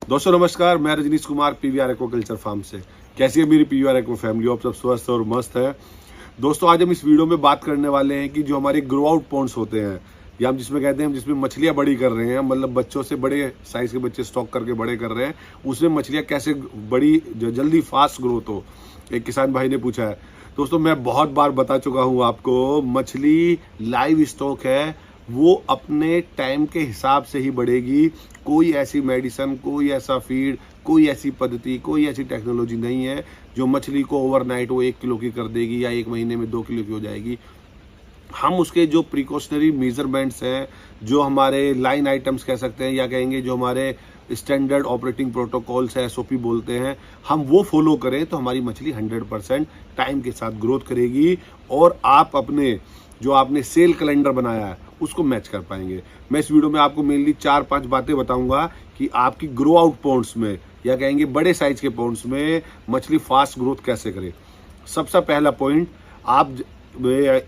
दोस्तों नमस्कार, मैं Rajnish Kumar PVR aquaculture farm से। कैसी है मेरी पीवीआर एक्वा फैमिली? आप सब स्वस्थ और मस्त है। दोस्तों आज हम इस वीडियो में बात करने वाले हैं कि जो हमारे ग्रो आउट पॉन्ड्स होते हैं या हम जिसमें कहते हैं जिसमें मछलियां बड़ी कर रहे हैं, मतलब बच्चों से बड़े साइज के बच्चे स्टॉक करके बड़े कर रहे हैं, उसमें मछलियां कैसे बड़ी जल्दी फास्ट ग्रोथ हो। एक किसान भाई ने पूछा है। दोस्तों मैं बहुत बार बता चुका हूँ आपको, मछली लाइव स्टॉक है, वो अपने टाइम के हिसाब से ही बढ़ेगी। कोई ऐसी मेडिसिन, कोई ऐसा फीड, कोई ऐसी पद्धति, कोई ऐसी टेक्नोलॉजी नहीं है जो मछली को ओवरनाइट वो 1 किलो की कर देगी या 1 महीने में 2 किलो की हो जाएगी। हम उसके जो प्रिकॉशनरी मेजरमेंट्स हैं, जो हमारे लाइन आइटम्स कह सकते हैं या कहेंगे जो हमारे स्टैंडर्ड ऑपरेटिंग प्रोटोकॉल्स है, एसओपी बोलते हैं, हम वो फॉलो करें तो हमारी मछली 100% टाइम के साथ ग्रोथ करेगी और आप अपने जो आपने सेल कैलेंडर बनाया है उसको मैच कर पाएंगे। मैं इस वीडियो में आपको मेनली 4-5 बातें बताऊंगा कि आपकी ग्रो आउट पॉन्ड्स में या कहेंगे बड़े साइज के पॉन्ड्स में मछली फास्ट ग्रोथ कैसे करे। सबसे पहला पॉइंट, आप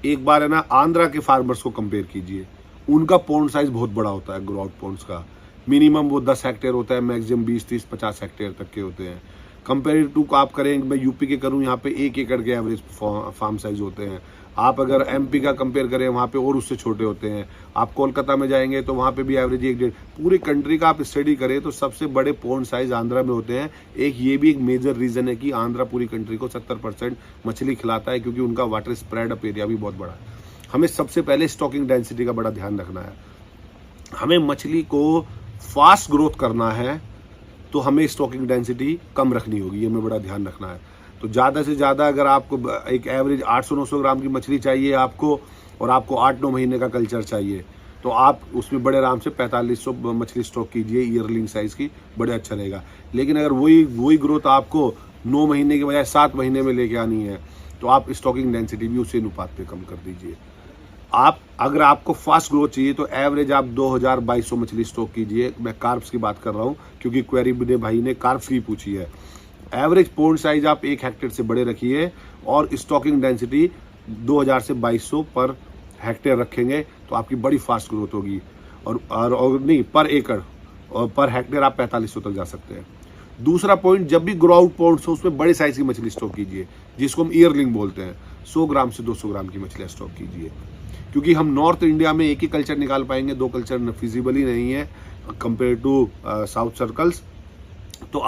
एक बार है ना आंध्रा के फार्मर्स को कंपेयर कीजिए। उनका पॉन्ड साइज बहुत बड़ा होता है। ग्रो आउट पॉन्ड्स का मिनिमम वो 10 हेक्टेयर होता है, मैक्सिमम 20, 30, 50 हेक्टेयर तक के होते हैं। कंपेयर टू आप करें, मैं यूपी के करूं, यहाँ पे 1 एकड़ के एवरेज फार्म साइज होते हैं। आप अगर एमपी का कंपेयर करें, वहाँ पे और उससे छोटे होते हैं। आप कोलकाता में जाएंगे तो वहाँ पे भी एवरेज 1-1.5। पूरी कंट्री का आप स्टडी करें तो सबसे बड़े पॉन्ड साइज आंध्रा में होते हैं। ये भी एक मेजर रीजन है कि आंध्रा पूरी कंट्री को 70% मछली खिलाता है, क्योंकि उनका वाटर स्प्रेड अप एरिया भी बहुत बड़ा है। हमें सबसे पहले स्टॉकिंग डेंसिटी का बड़ा ध्यान रखना है। हमें मछली को फास्ट ग्रोथ करना है तो हमें स्टॉकिंग डेंसिटी कम रखनी होगी, ये हमें बड़ा ध्यान रखना है। तो ज़्यादा से ज़्यादा अगर आपको एक एवरेज 800-900 ग्राम की मछली चाहिए आपको, और आपको 8-9 महीने का कल्चर चाहिए, तो आप उसमें बड़े आराम से 4500 मछली स्टॉक कीजिए ईयरलिंग साइज़ की, बड़े अच्छा रहेगा। लेकिन अगर वही ग्रोथ आपको 9 महीने के बजाय 7 महीने में लेके आनी है तो आप स्टॉकिंग डेंसिटी भी उसी अनुपात पे कम कर दीजिए। अगर आपको फास्ट ग्रोथ चाहिए तो एवरेज आप 2200 मछली स्टॉक कीजिए। मैं कार्ब्स की बात कर रहा हूँ क्योंकि क्वेरी भाई ने कार्ब्स की पूछी है। एवरेज पॉन्ड साइज आप 1 हेक्टेयर से बड़े रखिए और स्टॉकिंग डेंसिटी 2000 से 2200 पर हेक्टेयर रखेंगे तो आपकी बड़ी फास्ट ग्रोथ होगी। और नहीं, पर एकड़ और पर हेक्टेयर आप 4500 तक जा सकते हैं। दूसरा पॉइंट, जब भी ग्रो आउट पॉन्ड्स हो उसमें बड़े साइज की मछली स्टॉक कीजिए, जिसको हम ईयरलिंग बोलते हैं। 100 ग्राम से 200 ग्राम की मछलियाँ स्टॉक कीजिए, क्योंकि हम नॉर्थ इंडिया में एक ही कल्चर निकाल पाएंगे, 2 कल्चर फिजिबल ही नहीं है कंपेयर टू साउथ सर्कल्स। तो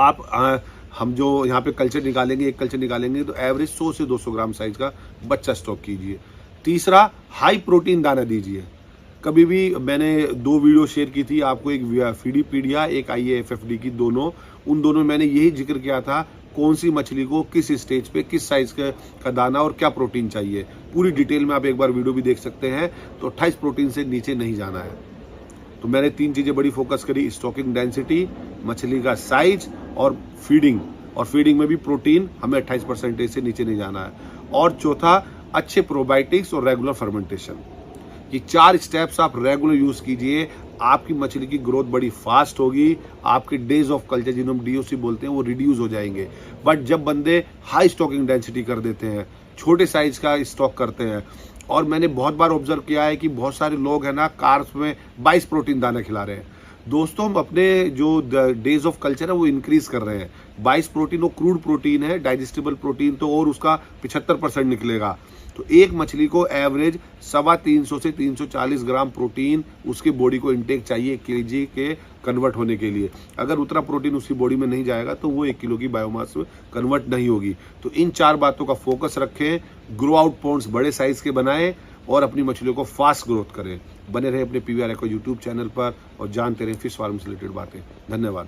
हम जो यहाँ पे कल्चर निकालेंगे, एक कल्चर निकालेंगे तो एवरेज 100 से 200 ग्राम साइज का बच्चा स्टॉक कीजिए। तीसरा, हाई प्रोटीन दाना दीजिए। कभी भी मैंने 2 वीडियो शेयर की थी आपको, एक फीडीपीडिया, एक IAFFD की, उन दोनों में मैंने यही जिक्र किया था कौन सी मछली को किस स्टेज पे किस साइज का दाना और क्या प्रोटीन चाहिए। पूरी डिटेल में आप एक बार वीडियो भी देख सकते हैं। तो 28 प्रोटीन से नीचे नहीं जाना है। तो मैंने 3 चीज़ें बड़ी फोकस करी, स्टॉकिंग डेंसिटी, मछली का साइज और फीडिंग। और फीडिंग में भी प्रोटीन हमें 28% से नीचे नहीं जाना है। और चौथा, अच्छे प्रोबायोटिक्स और रेगुलर फर्मेंटेशन। ये 4 स्टेप्स आप रेगुलर यूज़ कीजिए, आपकी मछली की ग्रोथ बड़ी फास्ट होगी। आपके डेज ऑफ कल्चर, जिन्हें हम DOC बोलते हैं, वो रिड्यूस हो जाएंगे। बट जब बंदे हाई स्टॉकिंग डेंसिटी कर देते हैं, छोटे साइज का स्टॉक करते हैं, और मैंने बहुत बार ऑब्जर्व किया है कि बहुत सारे लोग हैं ना कार्ब्स में 22 प्रोटीन दाना खिला रहे हैं। दोस्तों हम अपने जो डेज ऑफ कल्चर है वो इंक्रीज कर रहे हैं। 22 प्रोटीन वो क्रूड प्रोटीन है, डाइजेस्टिबल प्रोटीन तो और उसका 75% निकलेगा। तो एक मछली को एवरेज 350 से 340 ग्राम प्रोटीन उसकी बॉडी को इंटेक चाहिए 1 kg के कन्वर्ट होने के लिए। अगर उतना प्रोटीन उसकी बॉडी में नहीं जाएगा तो वो 1 किलो की बायोमास में कन्वर्ट नहीं होगी। तो इन 4 बातों का फोकस रखें, ग्रो आउट पॉन्ड्स बड़े साइज के बनाएं और अपनी मछलियों को फास्ट ग्रोथ करें। बने रहे अपने पीवीआर एक्वा यूट्यूब चैनल पर और जानते रहें फिश फार्म से रिलेटेड बातें। धन्यवाद।